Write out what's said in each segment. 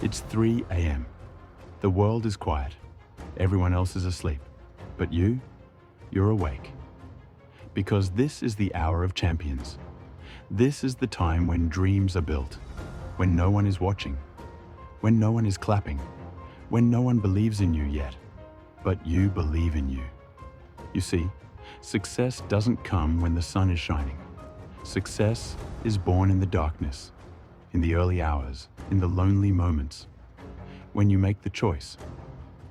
It's 3 a.m. The world is quiet. Everyone else is asleep. But you're awake. Because this is the hour of champions. This is the time when dreams are built, when no one is watching, when no one is clapping, when no one believes in you yet, but you believe in you. You see, success doesn't come when the sun is shining. Success is born in the darkness, in the early hours, in the lonely moments, when you make the choice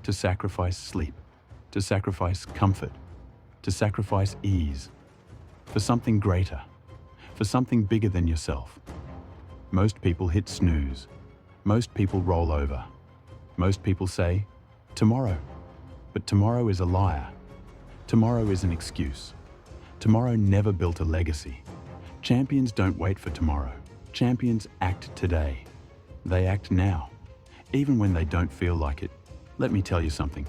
to sacrifice sleep, to sacrifice comfort, to sacrifice ease, for something greater, for something bigger than yourself. Most people hit snooze. Most people roll over. Most people say, tomorrow. But tomorrow is a liar. Tomorrow is an excuse. Tomorrow never built a legacy. Champions don't wait for tomorrow. Champions act today. They act now, even when they don't feel like it. Let me tell you something.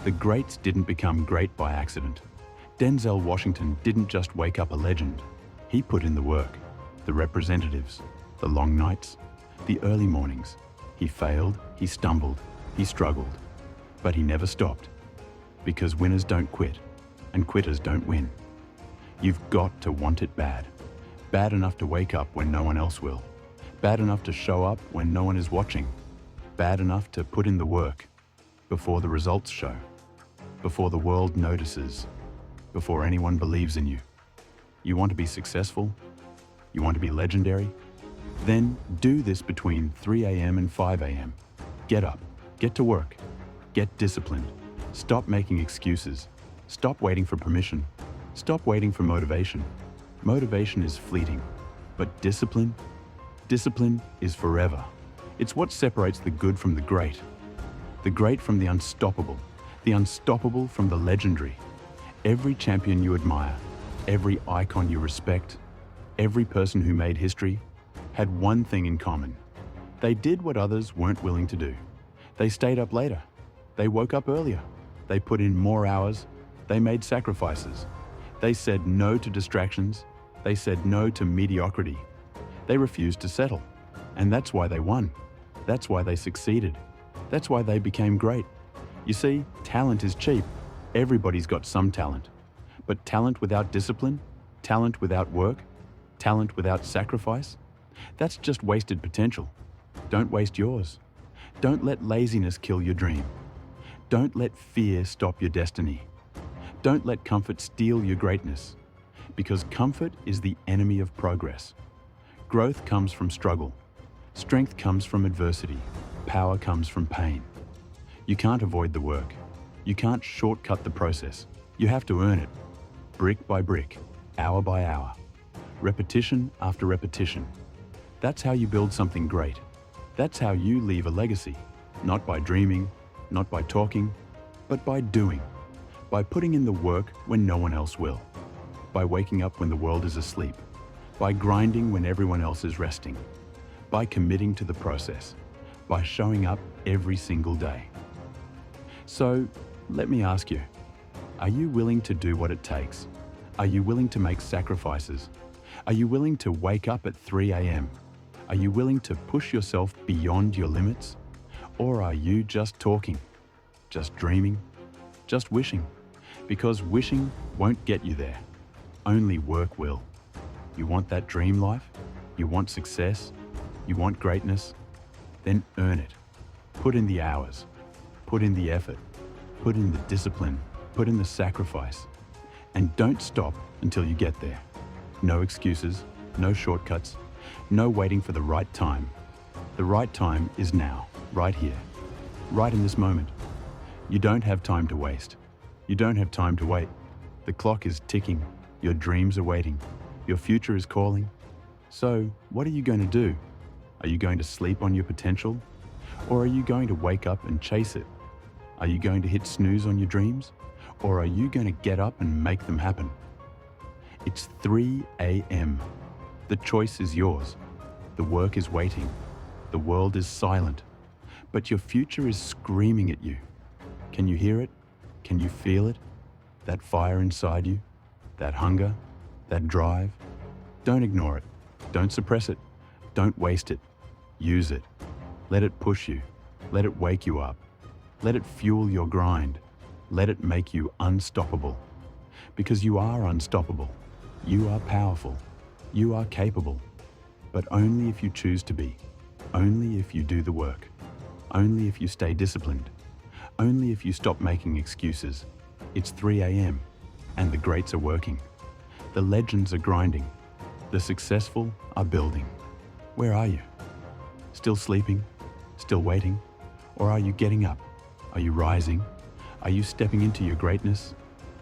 The greats didn't become great by accident. Denzel Washington didn't just wake up a legend. He put in the work, the representatives, the long nights, the early mornings. He failed, he stumbled, he struggled, but he never stopped. Because winners don't quit, and quitters don't win. You've got to want it bad. Bad enough to wake up when no one else will. Bad enough to show up when no one is watching. Bad enough to put in the work before the results show, before the world notices, before anyone believes in you. You want to be successful? You want to be legendary? Then do this between 3 a.m. and 5 a.m. Get up, get to work, get disciplined. Stop making excuses. Stop waiting for permission. Stop waiting for motivation. Motivation is fleeting, but discipline is forever. It's what separates the good from the great from the unstoppable from the legendary. Every champion you admire, every icon you respect, every person who made history had one thing in common. They did what others weren't willing to do. They stayed up later. They woke up earlier. They put in more hours. They made sacrifices. They said no to distractions. They said no to mediocrity. They refused to settle. And that's why they won. That's why they succeeded. That's why they became great. You see, talent is cheap. Everybody's got some talent. But talent without discipline, talent without work, talent without sacrifice, that's just wasted potential. Don't waste yours. Don't let laziness kill your dream. Don't let fear stop your destiny. Don't let comfort steal your greatness. Because comfort is the enemy of progress. Growth comes from struggle. Strength comes from adversity. Power comes from pain. You can't avoid the work. You can't shortcut the process. You have to earn it, brick by brick, hour by hour, repetition after repetition. That's how you build something great. That's how you leave a legacy, not by dreaming, not by talking, but by doing, by putting in the work when no one else will, by waking up when the world is asleep, by grinding when everyone else is resting, by committing to the process, by showing up every single day. So, let me ask you, are you willing to do what it takes? Are you willing to make sacrifices? Are you willing to wake up at 3 a.m.? Are you willing to push yourself beyond your limits? Or are you just talking, just dreaming, just wishing? Because wishing won't get you there. Only work will. You want that dream life? You want success? You want greatness? Then earn it. Put in the hours. Put in the effort. Put in the discipline. Put in the sacrifice. And don't stop until you get there. No excuses, no shortcuts, no waiting for the right time. The right time is now, right here, right in this moment. You don't have time to waste. You don't have time to wait. The clock is ticking. Your dreams are waiting. Your future is calling. So, what are you going to do? Are you going to sleep on your potential? Or are you going to wake up and chase it? Are you going to hit snooze on your dreams? Or are you going to get up and make them happen? It's 3 a.m. The choice is yours. The work is waiting. The world is silent. But your future is screaming at you. Can you hear it? Can you feel it? That fire inside you? That hunger? That drive? Don't ignore it. Don't suppress it. Don't waste it. Use it. Let it push you. Let it wake you up. Let it fuel your grind. Let it make you unstoppable. Because you are unstoppable. You are powerful. You are capable. But only if you choose to be. Only if you do the work. Only if you stay disciplined. Only if you stop making excuses. It's 3 a.m. and the greats are working. The legends are grinding. The successful are building. Where are you? Still sleeping? Still waiting? Or are you getting up? Are you rising? Are you stepping into your greatness?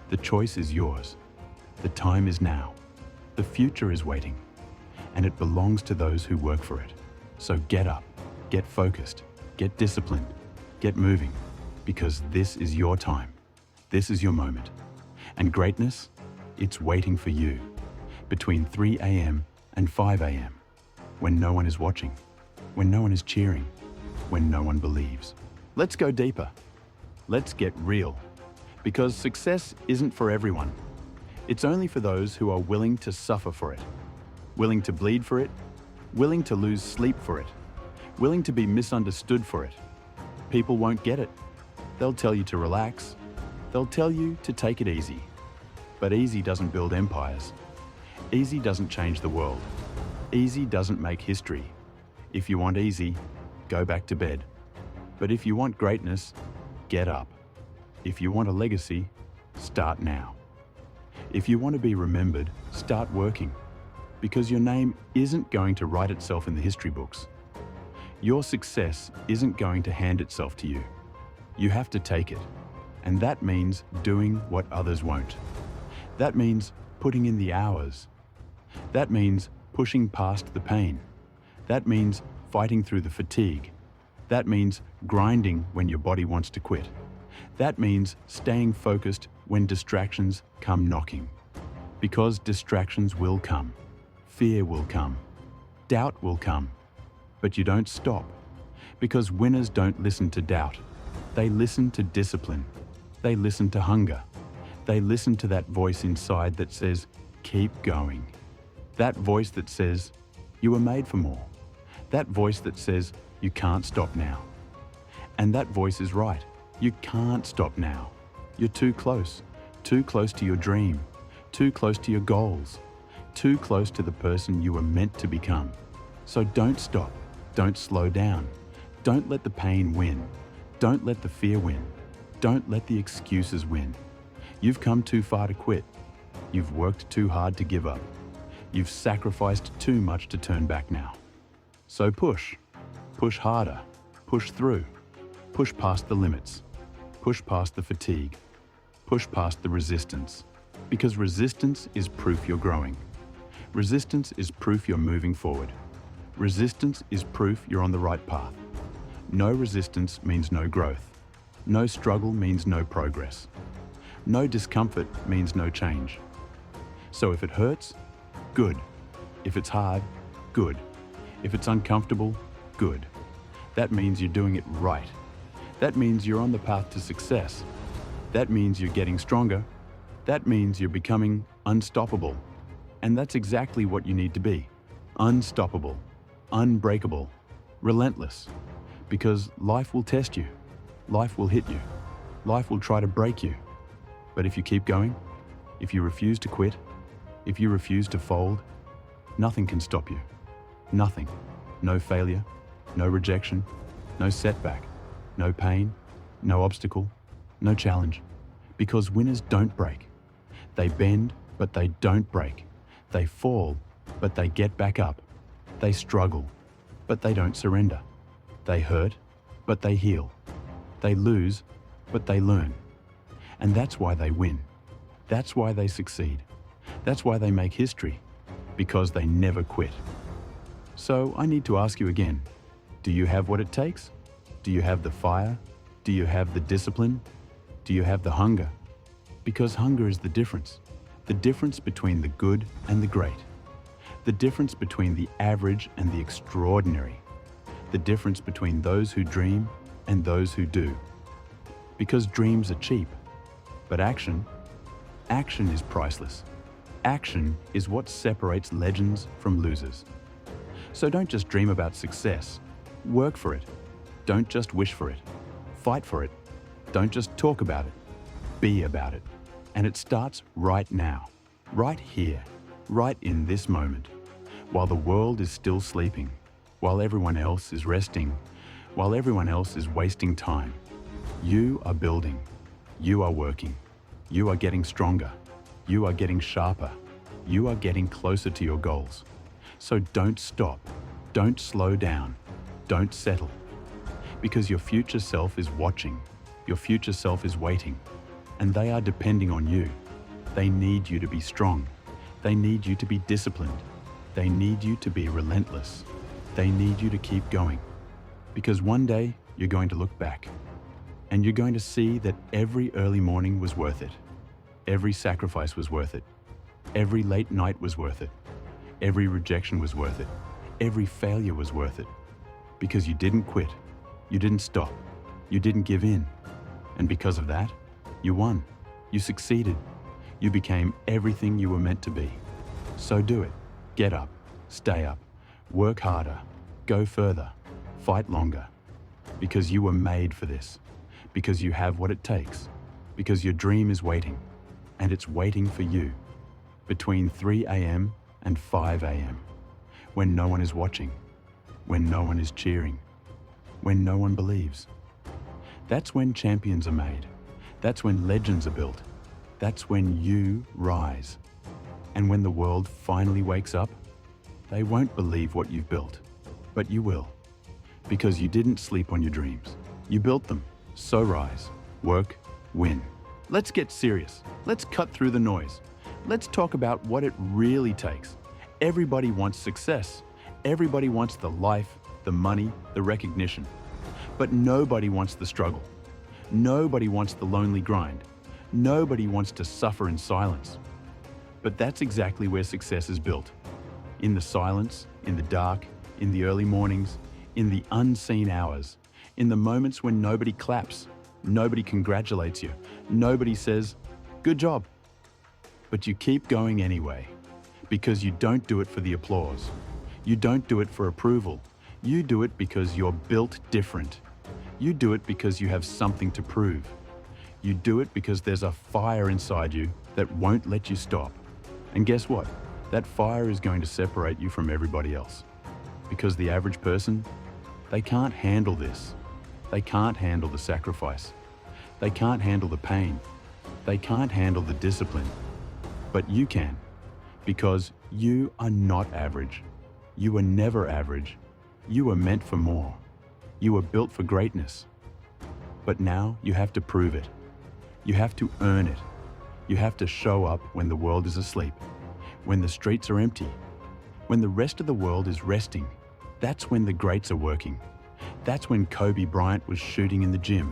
The choice is yours. The time is now. The future is waiting. And it belongs to those who work for it. So get up, get focused, get disciplined, get moving, because this is your time. This is your moment. And greatness, it's waiting for you between 3 a.m. and 5 a.m. when no one is watching, when no one is cheering, when no one believes. Let's go deeper. Let's get real. Because success isn't for everyone. It's only for those who are willing to suffer for it, willing to bleed for it, willing to lose sleep for it, willing to be misunderstood for it. People won't get it. They'll tell you to relax. They'll tell you to take it easy. But easy doesn't build empires. Easy doesn't change the world. Easy doesn't make history. If you want easy, go back to bed. But if you want greatness, get up. If you want a legacy, start now. If you want to be remembered, start working. Because your name isn't going to write itself in the history books. Your success isn't going to hand itself to you. You have to take it. And that means doing what others won't. That means putting in the hours. That means pushing past the pain. That means fighting through the fatigue. That means grinding when your body wants to quit. That means staying focused when distractions come knocking. Because distractions will come. Fear will come. Doubt will come. But you don't stop. Because winners don't listen to doubt. They listen to discipline. They listen to hunger. They listen to that voice inside that says, keep going. That voice that says, you were made for more. That voice that says, you can't stop now. And that voice is right. You can't stop now. You're too close to your dream, too close to your goals, too close to the person you were meant to become. So don't stop. Don't slow down. Don't let the pain win. Don't let the fear win. Don't let the excuses win. You've come too far to quit. You've worked too hard to give up. You've sacrificed too much to turn back now. So push. Push harder. Push through. Push past the limits. Push past the fatigue. Push past the resistance. Because resistance is proof you're growing. Resistance is proof you're moving forward. Resistance is proof you're on the right path. No resistance means no growth. No struggle means no progress. No discomfort means no change. So if it hurts, good. If it's hard, good. If it's uncomfortable, good. That means you're doing it right. That means you're on the path to success. That means you're getting stronger. That means you're becoming unstoppable. And that's exactly what you need to be. Unstoppable, unbreakable, relentless. Because life will test you. Life will hit you. Life will try to break you. But if you keep going, if you refuse to quit, if you refuse to fold, nothing can stop you. Nothing. No failure, no rejection, no setback, no pain, no obstacle, no challenge. Because winners don't break. They bend, but they don't break. They fall, but they get back up. They struggle, but they don't surrender. They hurt, but they heal. They lose, but they learn. And that's why they win. That's why they succeed. That's why they make history. Because they never quit. So I need to ask you again, do you have what it takes? Do you have the fire? Do you have the discipline? Do you have the hunger? Because hunger is the difference between the good and the great, the difference between the average and the extraordinary, the difference between those who dream and those who do. Because dreams are cheap, but action is priceless. Action is what separates legends from losers. So don't just dream about success, Work for it. Don't just wish for it. Fight for it. Don't just talk about it. Be about it. And it starts right now, right here, right in this moment, while the world is still sleeping, while everyone else is resting, while everyone else is wasting time. You are building. You are working. You are getting stronger. You are getting sharper. You are getting closer to your goals. So don't stop. Don't slow down. Don't settle. Because your future self is watching. Your future self is waiting. And they are depending on you. They need you to be strong. They need you to be disciplined. They need you to be relentless. They need you to keep going. Because one day you're going to look back and you're going to see that every early morning was worth it. Every sacrifice was worth it. Every late night was worth it. Every rejection was worth it. Every failure was worth it. Because you didn't quit. You didn't stop. You didn't give in. And because of that, you won. You succeeded. You became everything you were meant to be. So do it. Get up. Stay up. Work harder. Go further. Fight longer. Because you were made for this. Because you have what it takes. Because your dream is waiting. And it's waiting for you. Between 3 a.m. and 5 a.m. When no one is watching. When no one is cheering. When no one believes. That's when champions are made. That's when legends are built. That's when you rise. And when the world finally wakes up, they won't believe what you've built, but you will. Because you didn't sleep on your dreams. You built them. So rise, work, win. Let's get serious. Let's cut through the noise. Let's talk about what it really takes. Everybody wants success. Everybody wants the life, the money, the recognition. But nobody wants the struggle. Nobody wants the lonely grind. Nobody wants to suffer in silence. But that's exactly where success is built. In the silence, in the dark, in the early mornings, in the unseen hours, in the moments when nobody claps, nobody congratulates you, nobody says, "Good job." But you keep going anyway, because you don't do it for the applause. You don't do it for approval. You do it because you're built different. You do it because you have something to prove. You do it because there's a fire inside you that won't let you stop. And guess what? That fire is going to separate you from everybody else. Because the average person, they can't handle this. They can't handle the sacrifice. They can't handle the pain. They can't handle the discipline. But you can, because you are not average. You were never average. You were meant for more. You were built for greatness. But now you have to prove it. You have to earn it. You have to show up when the world is asleep, when the streets are empty, when the rest of the world is resting. That's when the greats are working. That's when Kobe Bryant was shooting in the gym.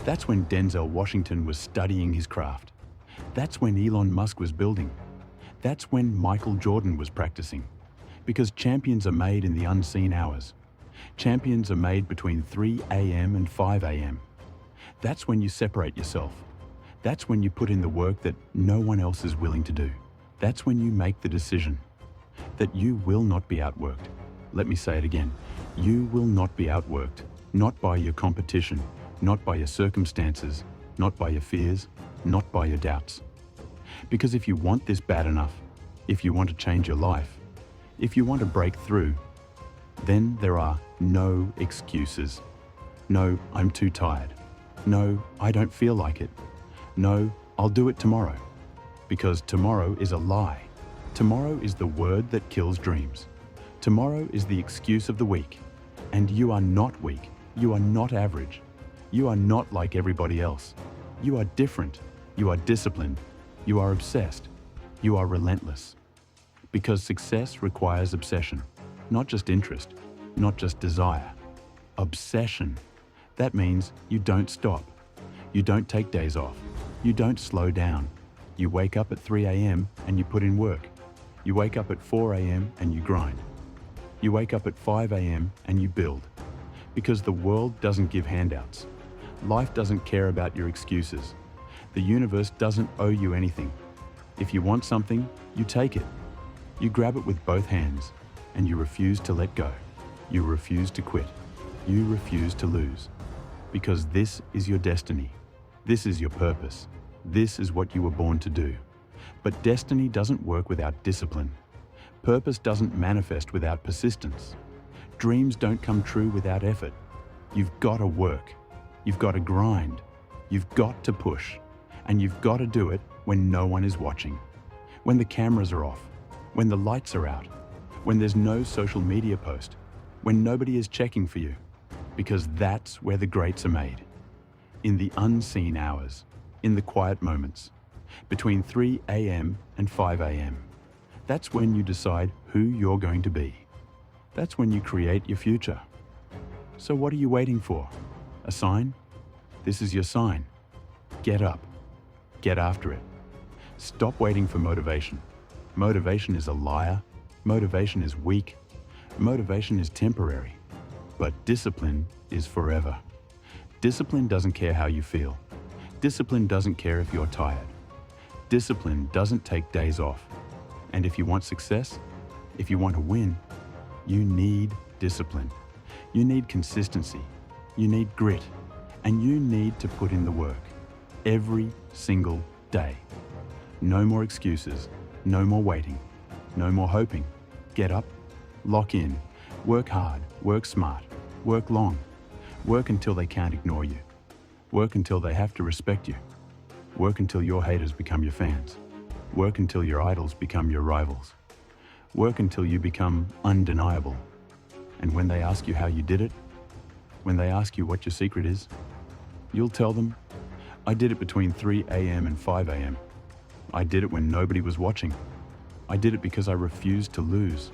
That's when Denzel Washington was studying his craft. That's when Elon Musk was building. That's when Michael Jordan was practicing. Because champions are made in the unseen hours. Champions are made between 3 a.m. and 5 a.m. That's when you separate yourself. That's when you put in the work that no one else is willing to do. That's when you make the decision that you will not be outworked. Let me say it again. You will not be outworked, not by your competition, not by your circumstances, not by your fears, not by your doubts. Because if you want this bad enough, if you want to change your life, if you want to break through, then there are no excuses. No, I'm too tired. No, I don't feel like it. No, I'll do it tomorrow. Because tomorrow is a lie. Tomorrow is the word that kills dreams. Tomorrow is the excuse of the weak. And you are not weak. You are not average. You are not like everybody else. You are different. You are disciplined. You are obsessed. You are relentless. Because success requires obsession, not just interest, not just desire. Obsession. That means you don't stop. You don't take days off. You don't slow down. You wake up at 3 a.m. and you put in work. You wake up at 4 a.m. and you grind. You wake up at 5 a.m. and you build. Because the world doesn't give handouts. Life doesn't care about your excuses. The universe doesn't owe you anything. If you want something, you take it. You grab it with both hands and you refuse to let go. You refuse to quit. You refuse to lose. Because this is your destiny. This is your purpose. This is what you were born to do. But destiny doesn't work without discipline. Purpose doesn't manifest without persistence. Dreams don't come true without effort. You've got to work. You've got to grind. You've got to push. And you've got to do it when no one is watching. When the cameras are off. When the lights are out. When there's no social media post. When nobody is checking for you. Because that's where the greats are made. In the unseen hours. In the quiet moments. Between 3 a.m. and 5 a.m. That's when you decide who you're going to be. That's when you create your future. So what are you waiting for? A sign? This is your sign. Get up. Get after it. Stop waiting for motivation. Motivation is a liar. Motivation is weak. Motivation is temporary. But discipline is forever. Discipline doesn't care how you feel. Discipline doesn't care if you're tired. Discipline doesn't take days off. And if you want success, if you want to win, you need discipline. You need consistency. You need grit. And you need to put in the work. Every single day. No more excuses. No more waiting. No more hoping. Get up. Lock in. Work hard. Work smart. Work long. Work until they can't ignore you. Work until they have to respect you. Work until your haters become your fans. Work until your idols become your rivals. Work until you become undeniable. And when they ask you how you did it, when they ask you what your secret is, you'll tell them, I did it between 3 a.m. and 5 a.m. I did it when nobody was watching. I did it because I refused to lose.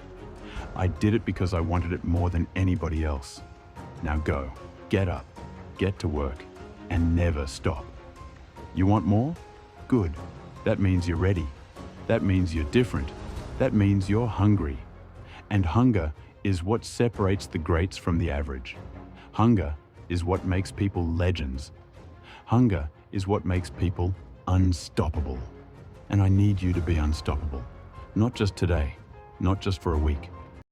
I did it because I wanted it more than anybody else. Now go, get up, get to work, and never stop. You want more? Good. That means you're ready. That means you're different. That means you're hungry. And hunger is what separates the greats from the average. Hunger is what makes people legends. Hunger is what makes people unstoppable. And I need you to be unstoppable. Not just today, not just for a week,